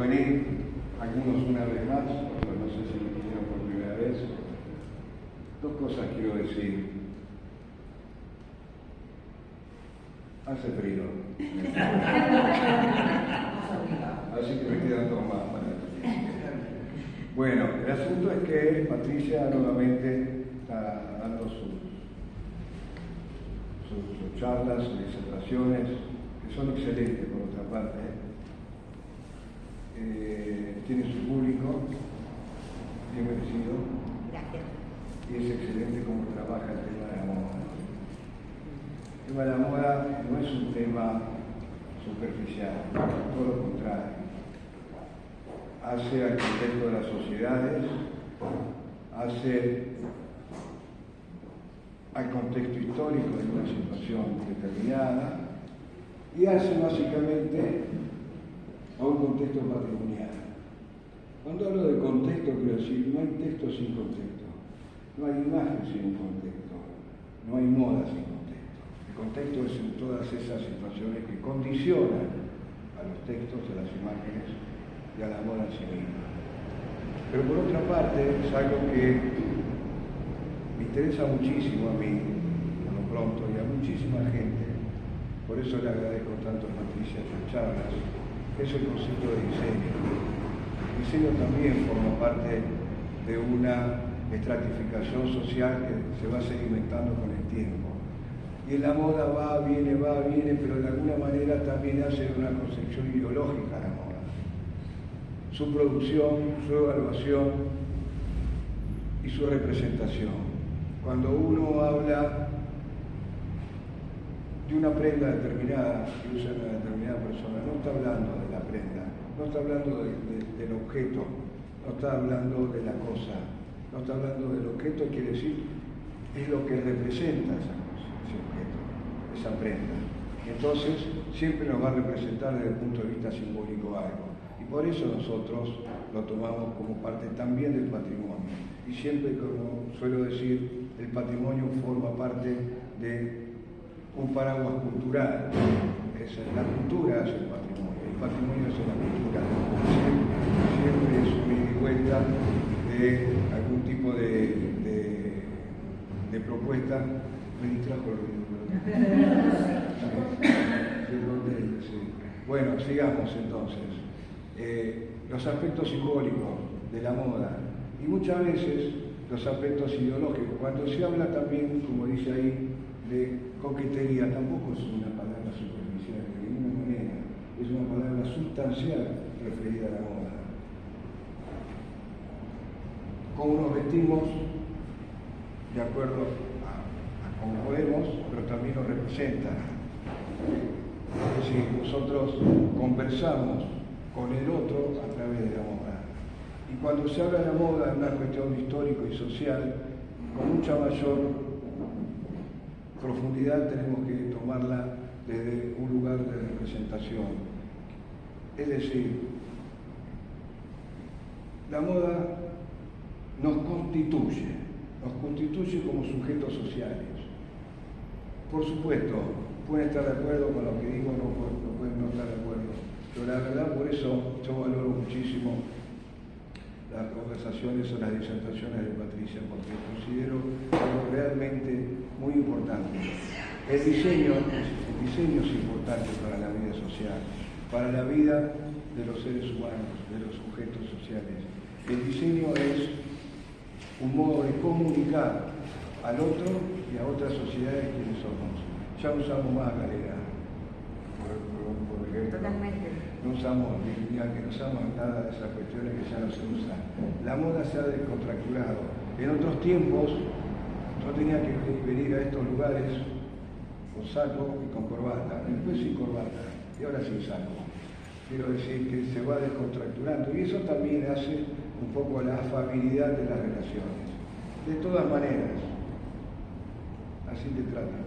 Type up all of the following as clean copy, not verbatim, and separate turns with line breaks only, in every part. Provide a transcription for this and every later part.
venir, algunos una vez más, otros no sé si me vinieron por primera vez. Dos cosas quiero decir. Hace frío. Así que me quedan dos más para el Bueno, el asunto es que Patricia nuevamente está dando sus charlas, sus disertaciones, que son excelentes por otra parte. Tiene su público, bien merecido.
Gracias.
Y es excelente cómo trabaja el tema de la moda. El tema de la moda no es un tema superficial, todo lo contrario. Hace al contexto de las sociedades, hace al contexto histórico de una situación determinada y hace básicamente a un contexto patrimonial. Cuando hablo de contexto, quiero decir, no hay texto sin contexto, no hay imagen sin contexto, no hay moda sin contexto. El contexto es en todas esas situaciones que condicionan a los textos, a las imágenes y a la moda en sí misma. Pero por otra parte, es algo que me interesa muchísimo a mí, por lo pronto, y a muchísima gente, por eso le agradezco tanto a Patricia estas charlas, es el concepto de diseño. El diseño también forma parte de una estratificación social que se va sedimentando con el tiempo. Y en la moda va, viene, pero de alguna manera también hace una concepción ideológica a la moda. Su producción, su evaluación y su representación. Cuando uno habla de una prenda determinada que usa una determinada persona, no está hablando de la prenda, no está hablando del objeto, no está hablando de la cosa, no está hablando del objeto, quiere decir, es lo que representa esa cosa, ese objeto, esa prenda. Entonces, siempre nos va a representar desde el punto de vista simbólico algo. Y por eso nosotros lo tomamos como parte también del patrimonio. Y siempre, como suelo decir, el patrimonio forma parte de un paraguas cultural. La cultura es el patrimonio es la cultura. Siempre es un ida y vuelta de algún tipo de propuesta. Me distrajo el ruido. Bueno, sigamos entonces. Los aspectos simbólicos de la moda y muchas veces los aspectos ideológicos. Cuando se habla también, como dice ahí, de coquetería, tampoco es una palabra superficial de ninguna manera, es una palabra sustancial referida a la moda. Cómo nos vestimos de acuerdo a cómo podemos, pero también nos representan. Es decir, nosotros conversamos con el otro a través de la moda. Y cuando se habla de la moda es una cuestión histórica y social, con mucha mayor profundidad tenemos que tomarla desde un lugar de representación. Es decir, la moda nos constituye como sujetos sociales. Por supuesto, pueden estar de acuerdo con lo que digo, no pueden no estar de acuerdo. Pero la verdad, por eso yo valoro muchísimo las conversaciones o las disertaciones de Patricia, porque considero algo realmente muy importante. El diseño es importante para la vida social, para la vida de los seres humanos, de los sujetos sociales. El diseño es un modo de comunicar al otro y a otras sociedades quienes somos. Ya usamos más galera, por ejemplo.
Totalmente.
No usamos dignidad, que no usamos nada de esas cuestiones que ya no se usan. La moda se ha descontracturado. En otros tiempos, yo tenía que venir a estos lugares con saco y con corbata, después sin corbata, y ahora sin saco. Quiero decir que se va descontracturando, y eso también hace un poco la afabilidad de las relaciones. De todas maneras, así te tratan,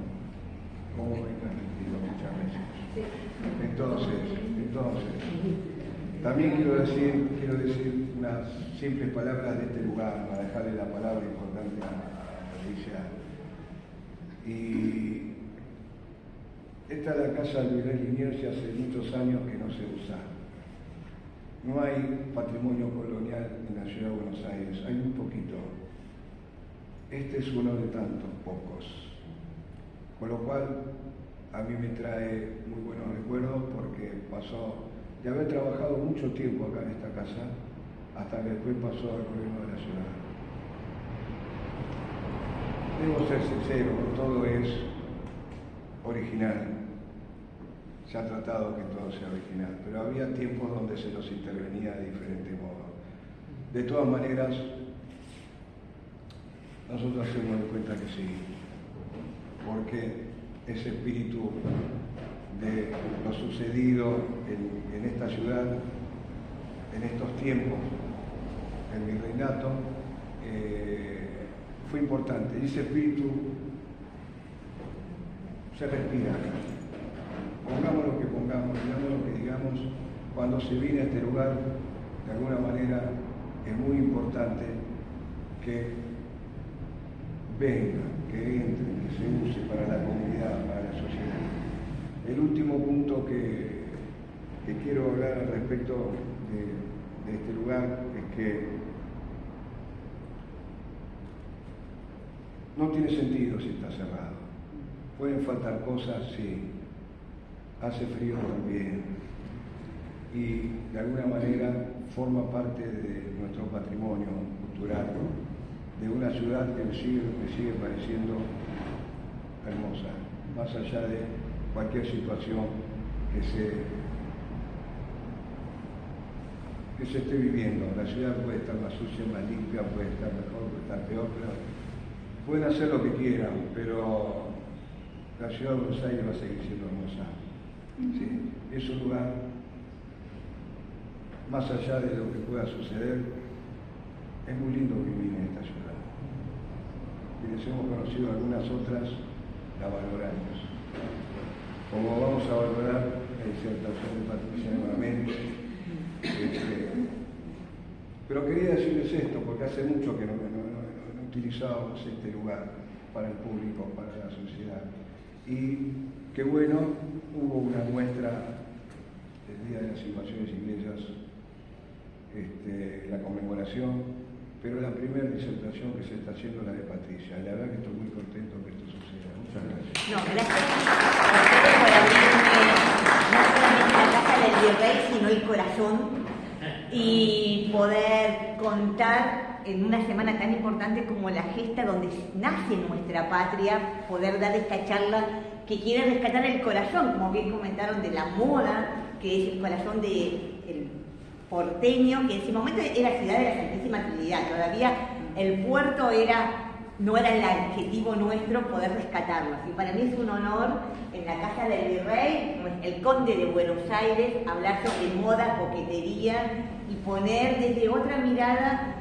como me he transmitido muchas veces. Entonces, también quiero decir unas simples palabras de este lugar, para dejarle la palabra importante a Patricia. Y esta es la casa de Luis Liniers, hace muchos años que no se usa. no hay patrimonio colonial en la ciudad de Buenos Aires, hay un poquito. Este es uno de tantos pocos, con lo cual a mí me trae muy buenos recuerdos porque pasó de haber trabajado mucho tiempo acá en esta casa hasta que después pasó al gobierno de la ciudad. Debo ser sincero, todo es original. Se ha tratado que todo sea original, pero había tiempos donde se nos intervenía de diferente modo. De todas maneras, nosotros hacemos de cuenta que sí, porque ese espíritu de lo sucedido en esta ciudad, en estos tiempos, en mi reinato, fue importante. Y ese espíritu se respira acá. Pongamos lo que pongamos, digamos lo que digamos, cuando se viene a este lugar, de alguna manera es muy importante que venga, que entre, que se use para la comunidad, para la sociedad. El último punto que quiero hablar al respecto de este lugar es que no tiene sentido si está cerrado. Pueden faltar cosas, sí. Hace frío también. Y de alguna manera forma parte de nuestro patrimonio cultural, de una ciudad que me sigue pareciendo hermosa, más allá de cualquier situación que se esté viviendo. La ciudad puede estar más sucia, más limpia, puede estar mejor, puede estar peor, pero pueden hacer lo que quieran, pero la ciudad de Buenos Aires va a seguir siendo hermosa. ¿Sí? Es un lugar, más allá de lo que pueda suceder, es muy lindo vivir en esta ciudad. Quienes hemos conocido algunas otras, la valoramos. Como vamos a valorar la disertación de Patricia nuevamente. Pero quería decirles esto, porque hace mucho que no utilizábamos este lugar para el público, para la sociedad. Y qué bueno, hubo una muestra el Día de las Invasiones Inglesas, la conmemoración, pero la primera disertación que se está haciendo es la de Patricia. La verdad que estoy muy contento que esto suceda. Muchas gracias.
No, gracias a ustedes por abrirme no solamente la casa del virrey, sino el corazón, y poder contar en una semana tan importante como la gesta donde nace nuestra patria, poder dar esta charla que quiere rescatar el corazón, como bien comentaron, de la moda, que es el corazón del porteño, que en ese momento era ciudad de la Santísima Trinidad. Todavía el puerto no era el adjetivo nuestro poder rescatarlo. Y para mí es un honor en la casa del virrey, el conde de Buenos Aires, hablar sobre moda, coquetería y poner desde otra mirada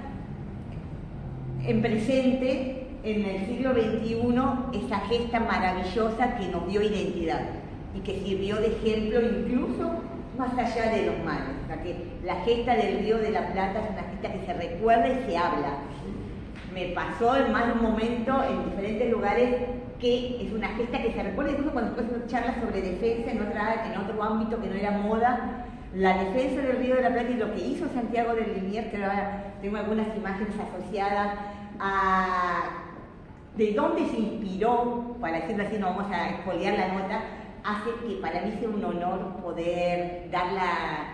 en presente, en el siglo XXI, esa gesta maravillosa que nos dio identidad y que sirvió de ejemplo incluso más allá de los males. O sea, que la gesta del Río de la Plata es una gesta que se recuerda y se habla. Me pasó en más de un momento en diferentes lugares que es una gesta que se recuerda, incluso cuando después se charla sobre defensa en otro ámbito que no era moda, la defensa del Río de la Plata y lo que hizo Santiago de Liniers, que ahora tengo algunas imágenes asociadas a de dónde se inspiró, para decirlo así, no vamos a expoliar la nota, hace que para mí sea un honor poder dar la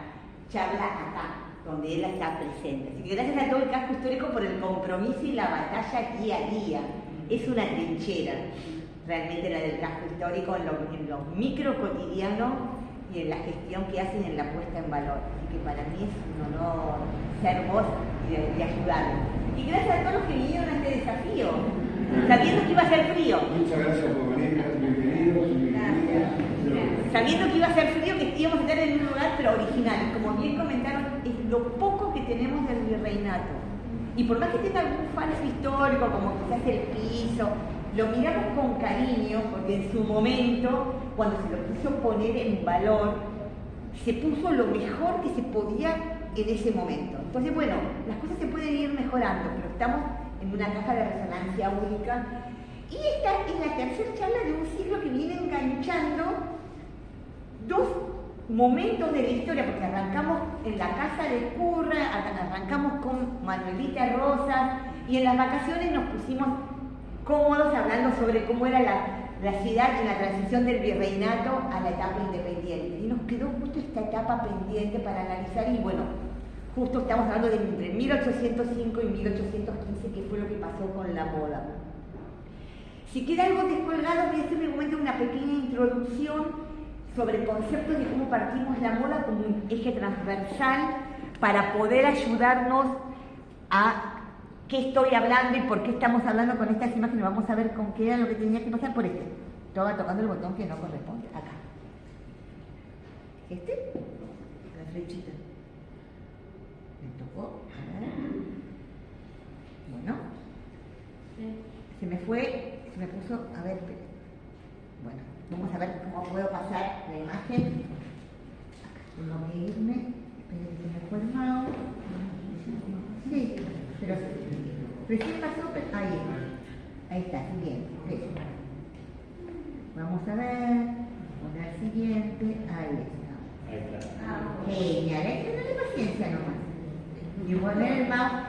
charla acá, donde él está presente. Así que gracias a todo el casco histórico por el compromiso y la batalla día a día. Es una trinchera, realmente la del casco histórico en lo micro cotidiano y en la gestión que hacen en la puesta en valor. Así que para mí es un honor ser voz y ayudarlos. Y gracias a todos los que vinieron a este desafío, sabiendo que iba a ser frío.
Muchas gracias por venir, bienvenidos y bienvenidas.
Sabiendo que iba a ser frío, que íbamos a estar en un lugar pero original. Como bien comentaron, es lo poco que tenemos del virreinato. Y por más que tenga algún falso histórico, como quizás el piso, lo miramos con cariño, porque en su momento, cuando se lo quiso poner en valor, se puso lo mejor que se podía en ese momento. Entonces, bueno, las cosas se pueden ir mejorando, pero estamos en una caja de resonancia única. Y esta es la tercera charla de un ciclo que viene enganchando dos momentos de la historia, porque arrancamos en la casa de Curra, arrancamos con Manuelita Rosas, y en las vacaciones nos pusimos cómodos hablando sobre cómo era la ciudad en la transición del virreinato a la etapa independiente. Y nos quedó justo esta etapa pendiente para analizar, y bueno, justo estamos hablando de entre 1805 y 1815, que fue lo que pasó con la moda. Si queda algo descolgado, voy a hacer un momento una pequeña introducción sobre conceptos de cómo partimos la moda como un eje transversal para poder ayudarnos a qué estoy hablando y por qué estamos hablando con estas imágenes. Vamos a ver con qué era lo que tenía que pasar por este. Estaba tocando el botón que no corresponde. Acá. ¿Este? La flechita. Me tocó. A ver. Bueno. Se me fue. Se me puso. A ver, espera. Bueno, vamos a ver cómo puedo pasar la imagen. Acá tengo que irme. Esperen que se me fue el mouse. Sí, pero recién pasó, pero ahí está, siguiente. Okay. Vamos a ver, poner siguiente, ahí está. Genial, hay que tener paciencia nomás. Y poner el mouse.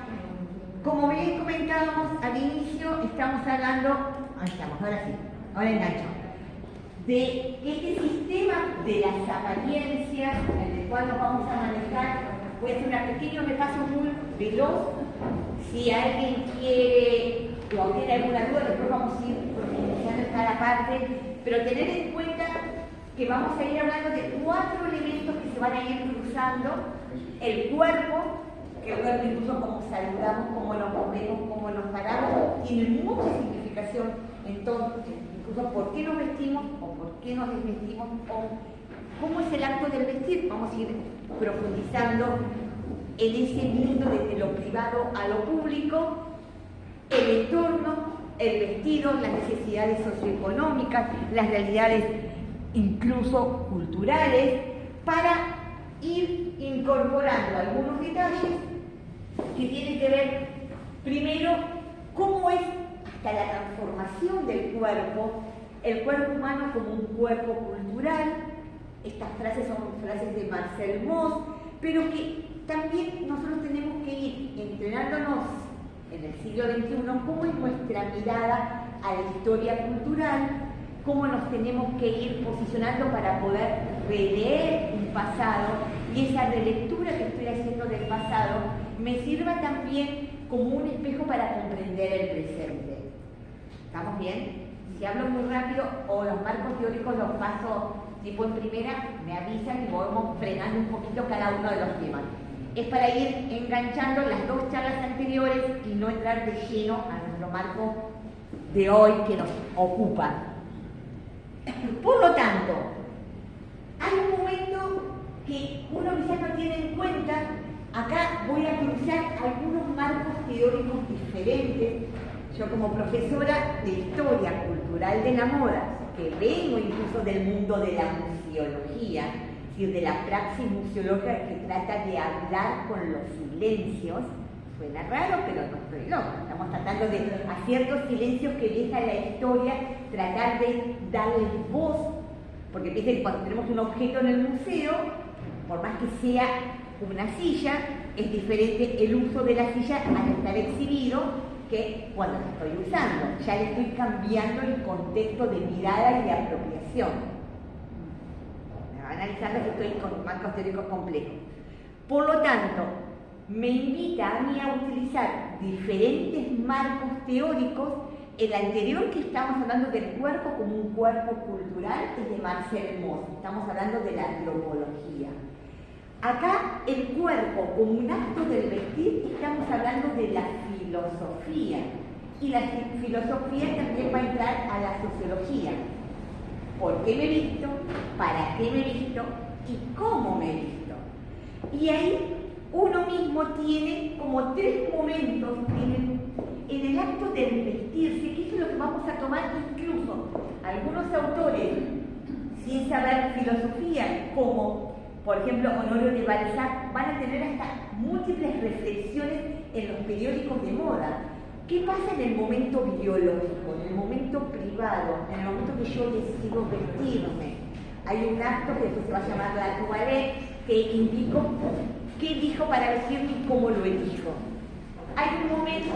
Como bien comentábamos al inicio, estamos hablando, ahí estamos, ahora sí, ahora engancho, de este sistema de las apariencias en el cual nos vamos a manejar. Voy a hacer un pequeño repaso muy veloz. Si alguien quiere o tiene alguna duda, después vamos a ir profundizando en cada parte, pero tener en cuenta que vamos a ir hablando de 4 elementos que se van a ir cruzando. El cuerpo, que bueno, incluso cómo saludamos, cómo nos movemos, cómo nos paramos, tiene mucha significación. Entonces, incluso por qué nos vestimos o por qué nos desvestimos o cómo es el acto del vestir. Vamos a ir profundizando en ese mundo desde lo privado a lo público, el entorno, el vestido, las necesidades socioeconómicas, las realidades incluso culturales, para ir incorporando algunos detalles que tienen que ver, primero, cómo es hasta la transformación del cuerpo, el cuerpo humano como un cuerpo cultural. Estas frases son frases de Marcel Mauss, pero que también nosotros tenemos que ir entrenándonos en el siglo XXI cómo es nuestra mirada a la historia cultural, cómo nos tenemos que ir posicionando para poder releer un pasado, y esa relectura que estoy haciendo del pasado me sirva también como un espejo para comprender el presente. ¿Estamos bien? Si hablo muy rápido o los marcos teóricos los paso tipo en primera, me avisan y vamos frenando un poquito cada uno de los temas. Es para ir enganchando las 2 charlas anteriores y no entrar de lleno a nuestro marco de hoy que nos ocupa. Por lo tanto, hay un momento que uno quizás no tiene en cuenta. Acá voy a cruzar algunos marcos teóricos diferentes. Yo como profesora de Historia Cultural de la Moda, que vengo incluso del mundo de la museología, es decir, de la praxis museológica que trata de hablar con los silencios. Suena raro, pero no estoy loca. Estamos tratando de, a ciertos silencios que deja la historia, tratar de darles voz, porque piensen que cuando tenemos un objeto en el museo, por más que sea una silla, es diferente el uso de la silla al estar exhibido que cuando la estoy usando. Ya le estoy cambiando el contexto de mirada y de apropiación. Me van analizando que estoy con marcos teóricos complejos. Por lo tanto, me invita a mí a utilizar diferentes marcos teóricos. El anterior, que estamos hablando del cuerpo como un cuerpo cultural, es de Marcel Mauss. Estamos hablando de la antropología. Acá, el cuerpo como un acto del vestir, estamos hablando de la filosofía. Y la filosofía también va a entrar a la sociología. ¿Por qué me he visto? ¿Para qué me he visto? ¿Y cómo me he visto? Y ahí uno mismo tiene como 3 momentos en el acto del vestirse, que eso es lo que vamos a tomar incluso algunos autores, sin saber filosofía, como por ejemplo Honorio de Balzac, van a tener hasta múltiples reflexiones en los periódicos de moda. ¿Qué pasa en el momento biológico, en el momento privado, en el momento que yo decido vestirme? hay un acto que después se va a llamar la toilette, que indico qué elijo para vestirme y cómo lo elijo. Hay un momento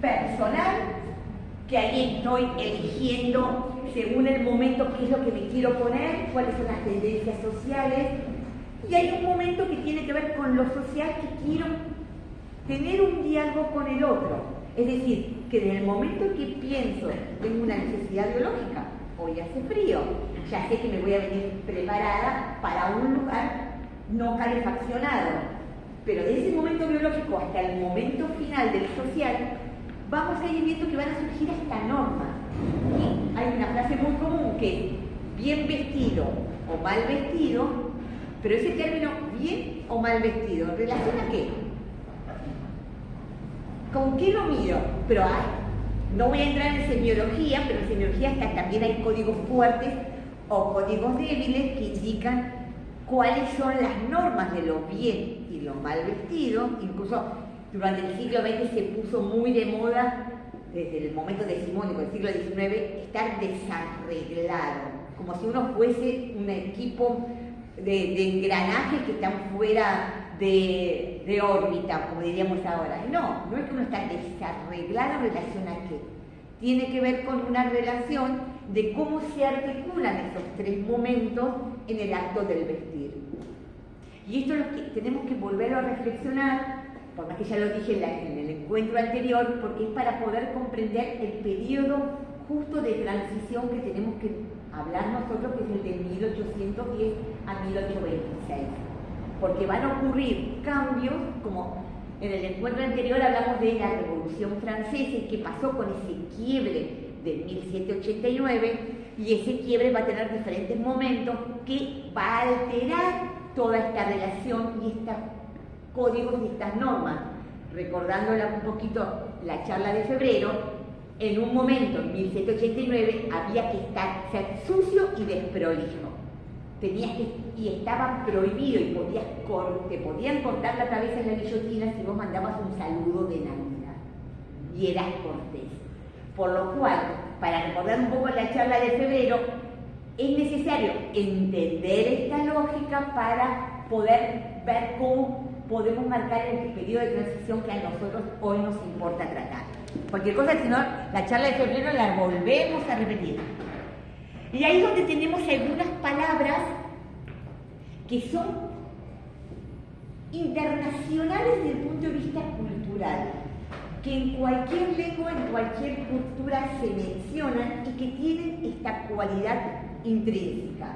personal, que ahí estoy eligiendo según el momento qué es lo que me quiero poner, cuáles son las tendencias sociales, y hay un momento que tiene que ver con lo social, que quiero tener un diálogo con el otro. Es decir, que desde el momento en que pienso, tengo una necesidad biológica, hoy hace frío, ya sé que me voy a venir preparada para un lugar no calefaccionado, pero de ese momento biológico hasta el momento final del social, vamos a ir viendo que van a surgir estas normas. Y hay una frase muy común que es bien vestido o mal vestido, pero ese término bien o mal vestido, ¿en relación a qué? ¿Con qué lo miro? Pero no voy a entrar en semiología, pero en semiología también hay códigos fuertes o códigos débiles que indican cuáles son las normas de lo bien y lo mal vestido. Incluso durante el siglo XX se puso muy de moda, desde el momento decimonónico del siglo XIX, estar desarreglado, como si uno fuese un equipo de engranajes que están fuera de órbita, como diríamos ahora. No es que uno está desarreglado en relación a qué. Tiene que ver con una relación de cómo se articulan esos tres momentos en el acto del vestir. Y esto es lo que tenemos que volver a reflexionar, por más que ya lo dije en el encuentro anterior, porque es para poder comprender el periodo justo de transición que tenemos que hablar nosotros, que es el de 1810 a 1826. Porque van a ocurrir cambios, como en el encuentro anterior hablamos de la Revolución Francesa y qué pasó con ese quiebre de 1789, y ese quiebre va a tener diferentes momentos que va a alterar toda esta relación y estos códigos y estas normas. Recordándola un poquito la charla de febrero, en un momento, en 1789, había que ser sucio y desprolijo. Y estaba prohibido y te podían cortar la cabeza en la guillotina si vos mandabas un saludo de Navidad y eras cortés. Por lo cual, para recordar un poco la charla de febrero, es necesario entender esta lógica para poder ver cómo podemos marcar el periodo de transición que a nosotros hoy nos importa tratar. Cualquier cosa, si no, la charla de febrero la volvemos a repetir. Y ahí es donde tenemos algunas palabras que son internacionales desde el punto de vista cultural, que en cualquier lengua, en cualquier cultura se mencionan y que tienen esta cualidad intrínseca.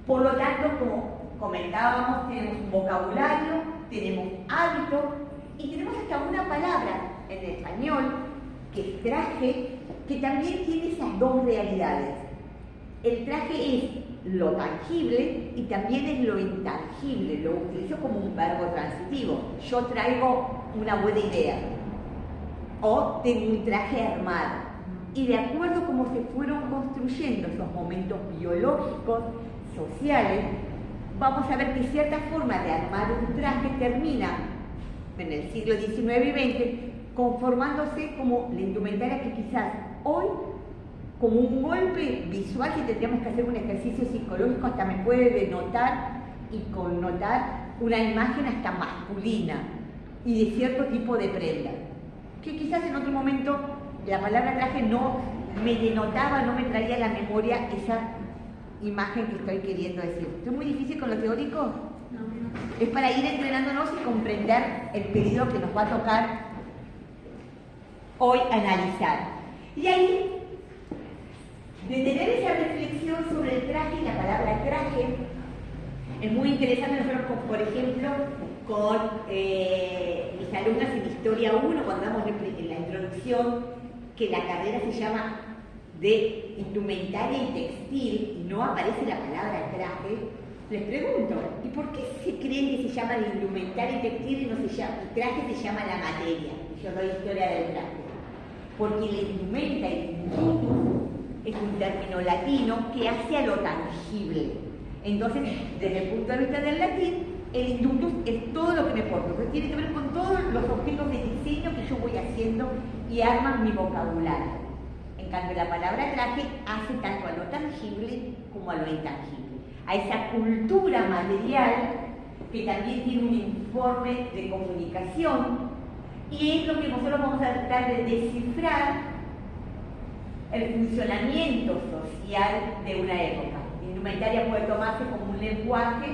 Por lo tanto, como comentábamos, tenemos un vocabulario, tenemos hábitos y tenemos hasta una palabra en español, que es traje, que también tiene esas dos realidades. El traje es lo tangible y también es lo intangible, lo utilizo como un verbo transitivo. Yo traigo una buena idea o tengo un traje armado. Y de acuerdo a cómo se fueron construyendo esos momentos biológicos, sociales, vamos a ver que cierta forma de armar un traje termina en el siglo XIX y XX conformándose como la indumentaria que quizás hoy, como un golpe visual, si tendríamos que hacer un ejercicio psicológico, hasta me puede denotar y connotar una imagen hasta masculina y de cierto tipo de prenda, que quizás en otro momento la palabra traje no me denotaba, no me traía a la memoria esa imagen que estoy queriendo decir. ¿Esto es muy difícil con lo teórico? No. Es para ir entrenándonos y comprender el periodo que nos va a tocar hoy analizar. Y ahí, de tener esa reflexión sobre el traje y la palabra traje, es muy interesante nosotros, por ejemplo, con mis alumnas en Historia 1, cuando damos en la introducción, que la carrera se llama de indumentaria y textil, y no aparece la palabra traje, les pregunto, ¿y por qué se creen que se llama de indumentaria y textil y no se llama, el traje se llama la materia? Yo doy historia del traje. Porque la indumenta y el indumento es un término latino que hace a lo tangible. Entonces, desde el punto de vista del latín, el indumtus es todo lo que me porto. Entonces, tiene que ver con todos los objetos de diseño que yo voy haciendo y arman mi vocabulario. En cambio la palabra traje hace tanto a lo tangible como a lo intangible, a esa cultura material que también tiene un informe de comunicación, y es lo que nosotros vamos a tratar de descifrar el funcionamiento social de una época. La indumentaria puede tomarse como un lenguaje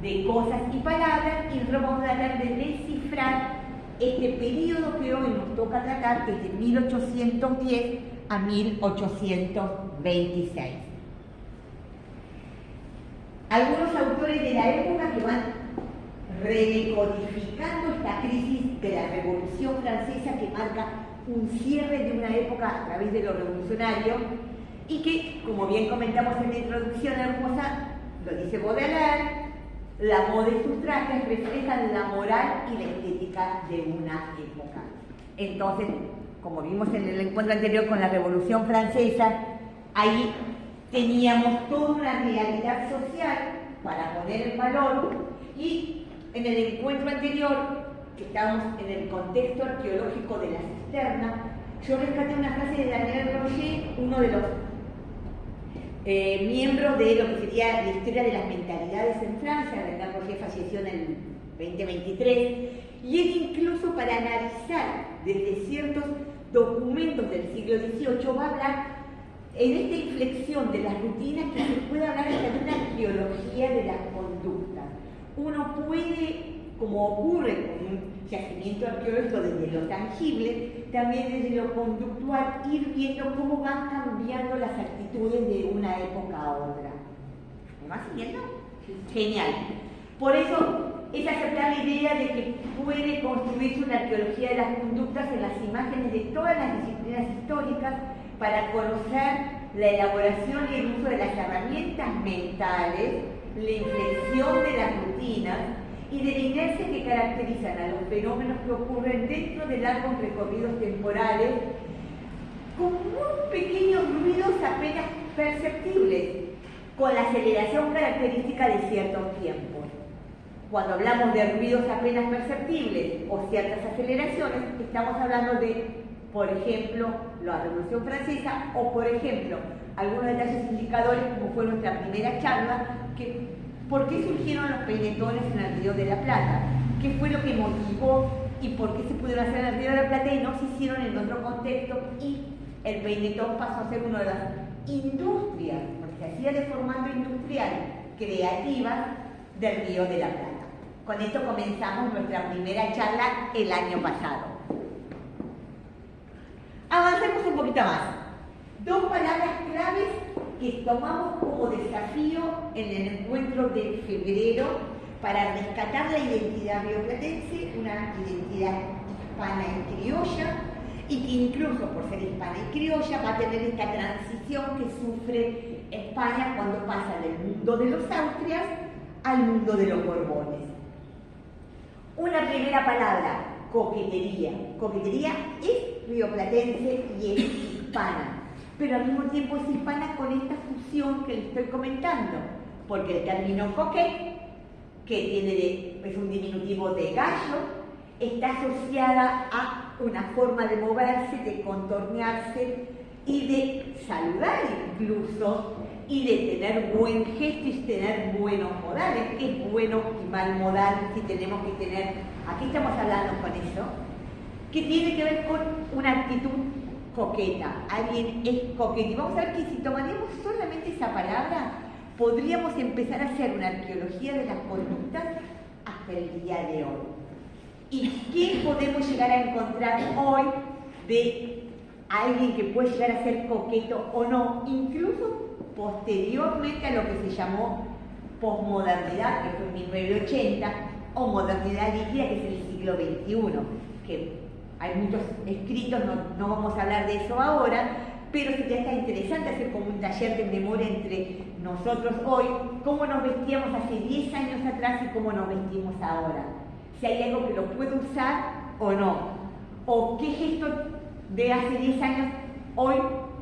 de cosas y palabras, y nosotros vamos a tratar de descifrar este periodo que hoy nos toca tratar, que es de 1810 a 1826. Algunos autores de la época que van recodificando esta crisis de la Revolución Francesa, que marca un cierre de una época a través de lo revolucionario, y que, como bien comentamos en la introducción hermosa, lo dice Baudelaire, la moda y sus trajes reflejan la moral y la estética de una época. Entonces, como vimos en el encuentro anterior con la Revolución Francesa, ahí teníamos toda una realidad social para poner en valor, y en el encuentro anterior, que estábamos en el contexto arqueológico de la cisterna, yo rescaté una frase de Daniel Roger, uno de los miembros de lo que sería la historia de las mentalidades en Francia. Daniel Roger falleció en el 2023, y él incluso, para analizar desde ciertos documentos del siglo XVIII, va a hablar en esta inflexión de las rutinas, que se puede hablar hasta de una arqueología de las conductas. Uno puede, como ocurre con un yacimiento arqueológico desde lo tangible, también desde lo conductual, ir viendo cómo van cambiando las actitudes de una época a otra. ¿Me vas siguiendo? Genial. Por eso es aceptar la idea de que puede construirse una arqueología de las conductas en las imágenes de todas las disciplinas históricas, para conocer la elaboración y el uso de las herramientas mentales, la inflexión de las rutinas y de la inercia que caracterizan a los fenómenos que ocurren dentro de largos recorridos temporales, con muy pequeños ruidos apenas perceptibles, con la aceleración característica de ciertos tiempos. Cuando hablamos de ruidos apenas perceptibles o ciertas aceleraciones, estamos hablando de, por ejemplo, la Revolución Francesa, o por ejemplo, algunos detalles indicadores, como fue nuestra primera charla, que ¿por qué surgieron los peinetones en el Río de la Plata? ¿Qué fue lo que motivó y por qué se pudieron hacer en el Río de la Plata y no se hicieron en otro contexto? Y el peinetón pasó a ser una de las industrias, porque se hacía de formato industrial, creativa del Río de la Plata. Con esto comenzamos nuestra primera charla el año pasado. Avancemos un poquito más. Dos palabras claves que tomamos como desafío en el encuentro de febrero para rescatar la identidad rioplatense, una identidad hispana y criolla, y que incluso por ser hispana y criolla va a tener esta transición que sufre España cuando pasa del mundo de los Austrias al mundo de los Borbones. Una primera palabra, coquetería. Coquetería es rioplatense y es hispana, pero al mismo tiempo es hispana con esta fusión que les estoy comentando, porque el término coquet, que es un diminutivo de gallo, está asociada a una forma de moverse, de contornearse y de saludar incluso, y de tener buen gesto y tener buenos modales. ¿Qué es bueno y mal modal si tenemos que tener? Aquí estamos hablando con eso, que tiene que ver con una actitud coqueta. Alguien es coqueto. Y vamos a ver que si tomaríamos solamente esa palabra, podríamos empezar a hacer una arqueología de las conductas hasta el día de hoy. ¿Y qué podemos llegar a encontrar hoy de alguien que puede llegar a ser coqueto o no, incluso posteriormente a lo que se llamó posmodernidad, que fue en 1980, o modernidad líquida, que es el siglo XXI, que hay muchos escritos, no vamos a hablar de eso ahora, pero sería está interesante hacer como un taller de memoria entre nosotros hoy, cómo nos vestíamos hace 10 años atrás y cómo nos vestimos ahora. Si hay algo que lo puedo usar o no, o qué gesto de hace 10 años hoy,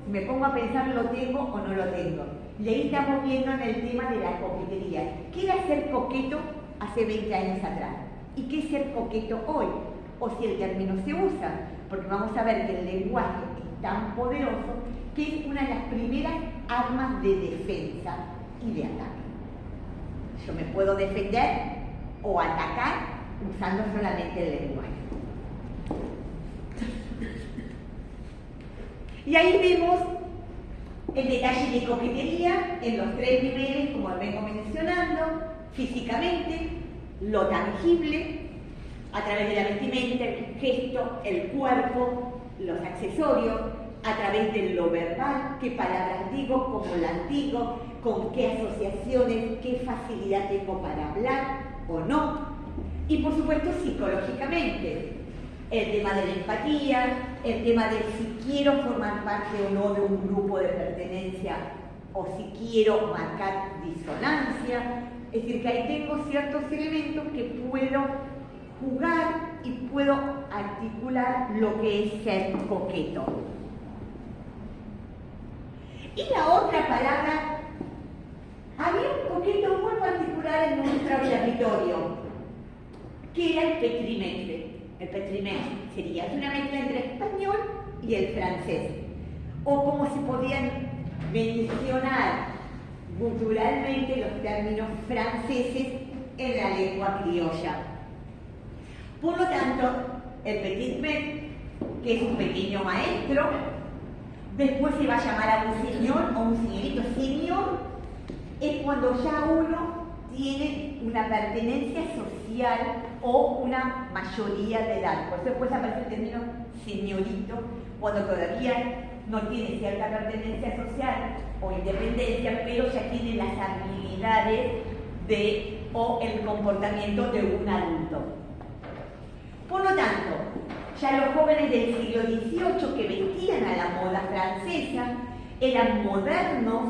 si me pongo a pensar, lo tengo o no lo tengo. Y ahí estamos viendo en el tema de la coquetería. ¿Qué era ser coqueto hace 20 años atrás? ¿Y qué es ser coqueto hoy? O si el término se usa, porque vamos a ver que el lenguaje es tan poderoso que es una de las primeras armas de defensa y de ataque. Yo me puedo defender o atacar usando solamente el lenguaje. Y ahí vemos el detalle de coquetería en los 3 niveles, como vengo mencionando, físicamente, lo tangible, a través de la vestimenta, el gesto, el cuerpo, los accesorios, a través de lo verbal, qué palabras digo, cómo las digo, con qué asociaciones, qué facilidad tengo para hablar o no. Y por supuesto psicológicamente, el tema de la empatía, el tema de si quiero formar parte o no de un grupo de pertenencia o si quiero marcar disonancia. Es decir, que ahí tengo ciertos elementos que puedo jugar y puedo articular lo que es ser coqueto. Y la otra palabra, había un coqueto muy particular en nuestro territorio, que era el petrimetre. El petrimetre sería una mezcla entre el español y el francés, o como se podían mencionar culturalmente los términos franceses en la lengua criolla. Por lo tanto, el petit maître, que es un pequeño maestro, después se va a llamar a un señor o un señorito. Señor es cuando ya uno tiene una pertenencia social o una mayoría de edad. Por eso después aparece el término señorito, cuando todavía no tiene cierta pertenencia social o independencia, pero ya tiene las habilidades o el comportamiento de un adulto. Por lo tanto, ya los jóvenes del siglo XVIII que vestían a la moda francesa eran modernos.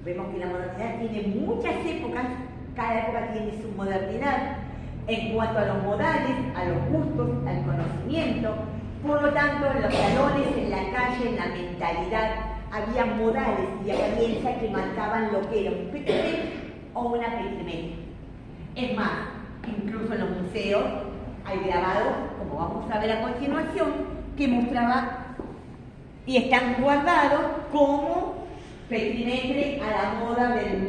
Vemos que la modernidad tiene muchas épocas, cada época tiene su modernidad en cuanto a los modales, a los gustos, al conocimiento. Por lo tanto, en los salones, en la calle, en la mentalidad, había modales y apariencias que marcaban lo que era un petrimetre o una petrimetre. Es más, incluso en los museos hay grabados, como vamos a ver a continuación, que mostraba y están guardados como petrimetre a la moda del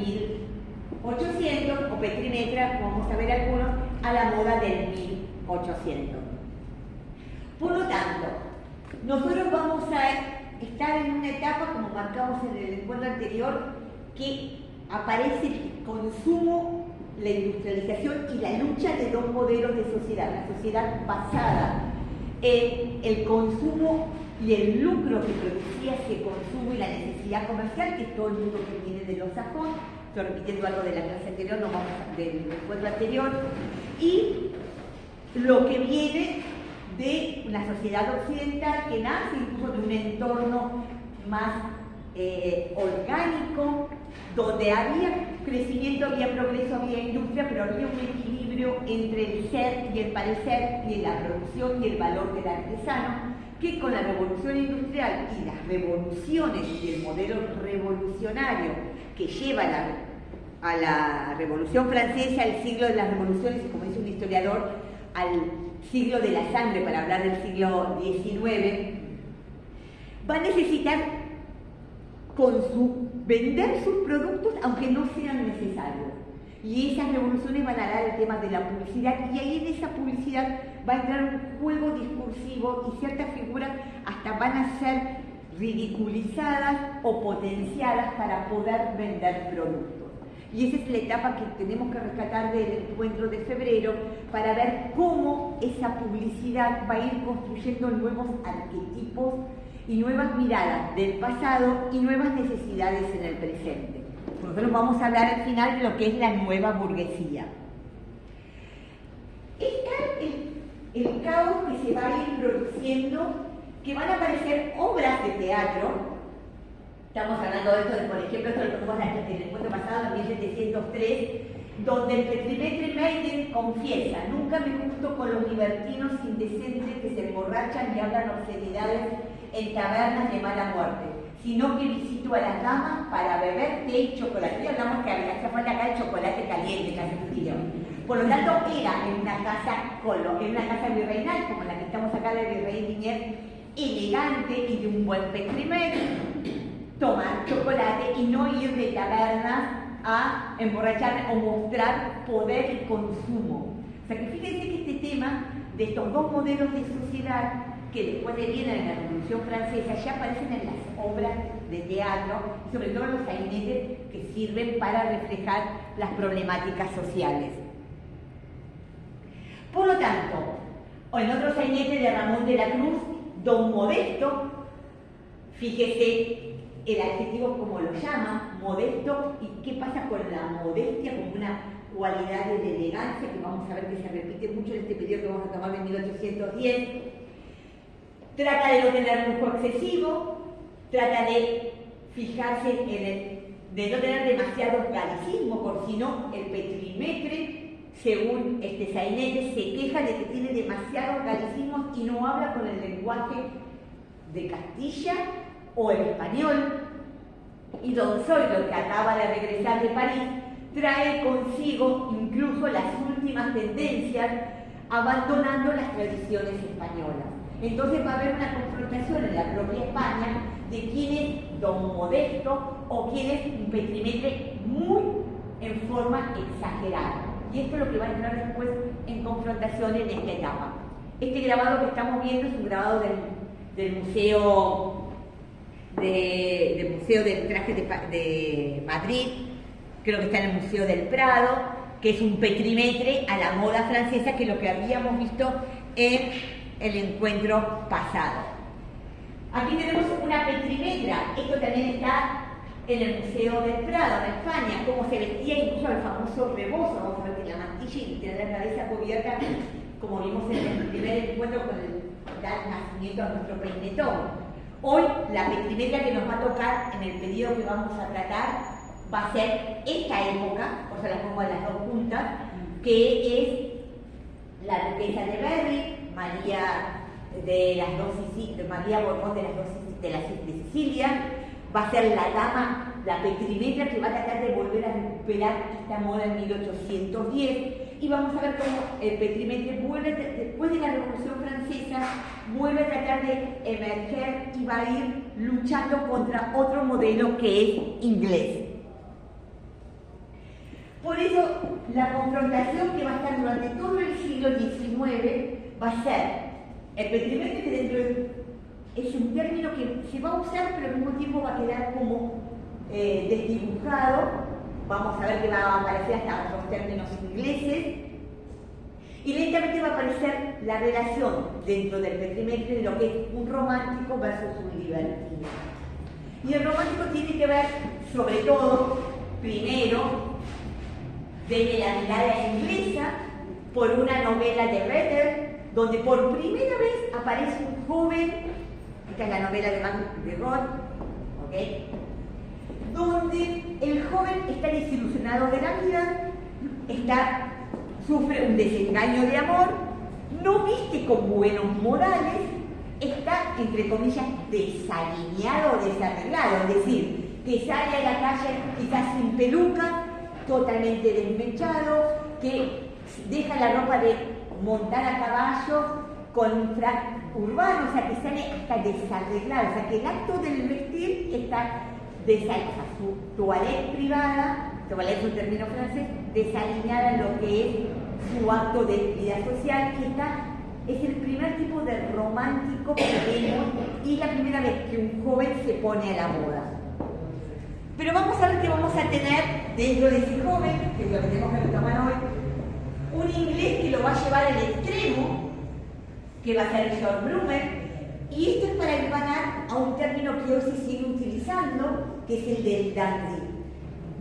1800 o petrimetre, como vamos a ver algunos, a la moda del 1800. Por lo tanto, nosotros vamos a estar en una etapa, como marcamos en el encuentro anterior, que aparece el consumo, la industrialización y la lucha de dos modelos de sociedad. La sociedad basada en el consumo y el lucro que producía ese consumo y la necesidad comercial, que todo el mundo que viene de los sajones, estoy repitiendo algo de la clase anterior, no vamos del encuentro anterior, y lo que viene de una sociedad occidental que nace incluso de un entorno más orgánico, donde había crecimiento, había progreso, había industria, pero había un equilibrio entre el ser y el parecer y la producción y el valor del artesano, que con la revolución industrial y las revoluciones y el modelo revolucionario que lleva a la Revolución Francesa, al siglo de las revoluciones, y como dice un historiador, al siglo de la sangre, para hablar del siglo XIX, va a necesitar vender sus productos aunque no sean necesarios. Y esas revoluciones van a dar el tema de la publicidad, y ahí en esa publicidad va a entrar un juego discursivo y ciertas figuras hasta van a ser ridiculizadas o potenciadas para poder vender productos. Y esa es la etapa que tenemos que rescatar del encuentro de febrero para ver cómo esa publicidad va a ir construyendo nuevos arquetipos y nuevas miradas del pasado y nuevas necesidades en el presente. Nosotros vamos a hablar al final de lo que es la nueva burguesía. Está el caos que se va a ir produciendo, que van a aparecer obras de teatro. Estamos hablando de esto, por ejemplo, esto lo tuvimos en el encuentro pasado, en 1703, donde el petrimetre Maiden confiesa: nunca me justo con los libertinos indecentes que se emborrachan y hablan obscenidades en tabernas de mala muerte, sino que visito a las damas para beber té y chocolate. Y hablamos que hacía falta acá el chocolate caliente, casi frío. Por lo tanto, era en una casa virreinal, como la que estamos acá de Virrey Liniers elegante y de un buen petit-maître, tomar chocolate y no ir de tabernas a emborrachar o mostrar poder y consumo. O sea que fíjense que este tema de estos dos modelos de sociedad que después de vienen en la Revolución Francesa ya aparecen en las obras de teatro, sobre todo en los sainetes que sirven para reflejar las problemáticas sociales. Por lo tanto, en otro sainete de Ramón de la Cruz, Don Modesto, fíjese el adjetivo como lo llama, modesto, y qué pasa con la modestia como una cualidad de elegancia que vamos a ver que se repite mucho en este periodo que vamos a tomar de 1810. Trata de no tener lujo excesivo, trata de fijarse de no tener demasiados galicismos, por si no el petit-maître, según este sainete, se queja de que tiene demasiados galicismos y no habla con el lenguaje de Castilla o el español. Y Don Zoilo, que acaba de regresar de París, trae consigo incluso las últimas tendencias, abandonando las tradiciones españolas. Entonces va a haber una confrontación en la propia España de quién es Don Modesto o quién es un petit-maître muy en forma exagerada. Y esto es lo que va a entrar después en confrontación en esta etapa. Este grabado que estamos viendo es un grabado del Museo del Traje de Madrid, creo que está en el Museo del Prado, que es un petit-maître a la moda francesa, que es lo que habíamos visto en el encuentro pasado. Aquí tenemos una petit-maître, esto también está en el Museo del Prado, en España, cómo se vestía incluso el famoso rebozo, vamos a ver que la mantilla y tener la cabeza cubierta, como vimos en el primer encuentro con el nacimiento de nuestro peinetón. Hoy la petit-maître que nos va a tocar en el periodo que vamos a tratar va a ser esta época, o sea, las pongo en las dos puntas, que es la duquesa de Berry, María Borbón de Sicilia, va a ser la dama, la petit-maître que va a tratar de volver a recuperar esta moda en 1810, y vamos a ver cómo el petit-maître vuelve, después de la Revolución Francesa, vuelve a tratar de emerger y va a ir luchando contra otro modelo que es inglés. Por eso, la confrontación que va a estar durante todo el siglo XIX va a ser el petit-maître, que dentro es un término que se va a usar, pero al mismo tiempo va a quedar como desdibujado. Vamos a ver que va a aparecer hasta otros términos ingleses. Y lentamente va a aparecer la relación dentro del petit-maître de lo que es un romántico versus un libertino. Y el romántico tiene que ver, sobre todo, primero, desde la mirada inglesa, por una novela de Werther, donde por primera vez aparece un joven, esta es la novela de Max de Roth, ¿okay?, donde el joven está desilusionado de la vida, sufre un desengaño de amor, no viste con buenos modales, está, entre comillas, desalineado o desarreglado, es decir, que sale a la calle quizás sin peluca, totalmente desmechado, que deja la ropa de montar a caballo con un frac urbano, o sea, que sale hasta desarreglado, o sea, que el acto del vestir está desalineado, su toilette privada, toilette es un término francés, desalineada en lo que es su acto de vida social, que es el primer tipo de romántico que vemos y es la primera vez que un joven se pone a la moda. Pero vamos a ver que vamos a tener dentro de ese joven, que es lo que tenemos que tomar hoy, un inglés que lo va a llevar al extremo, que va a ser George Brummel, y esto es para ganar a un término que hoy se sigue utilizando, que es el del dandy.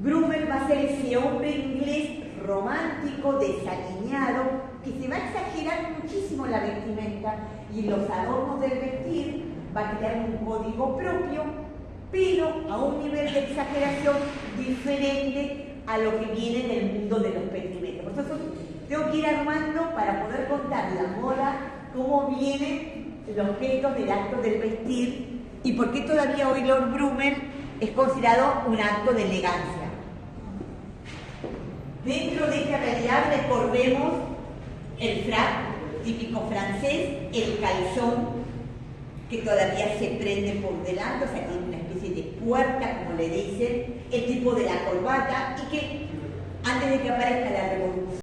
Brummel va a ser ese hombre inglés romántico, desalineado, que se va a exagerar muchísimo la vestimenta y los adornos del vestir, va a crear un código propio, pero a un nivel de exageración diferente a lo que viene del mundo de los petit-maîtres. Por eso tengo que ir armando para poder contar la moda, cómo vienen los gestos del acto del vestir y por qué todavía hoy Lord Brummel es considerado un acto de elegancia. Dentro de esta realidad recordemos el frac típico francés, el calzón, que todavía se prende por delante, o sea, tiene una especie de puerta, como le dicen, el tipo de la corbata, y que antes de que aparezca la revolución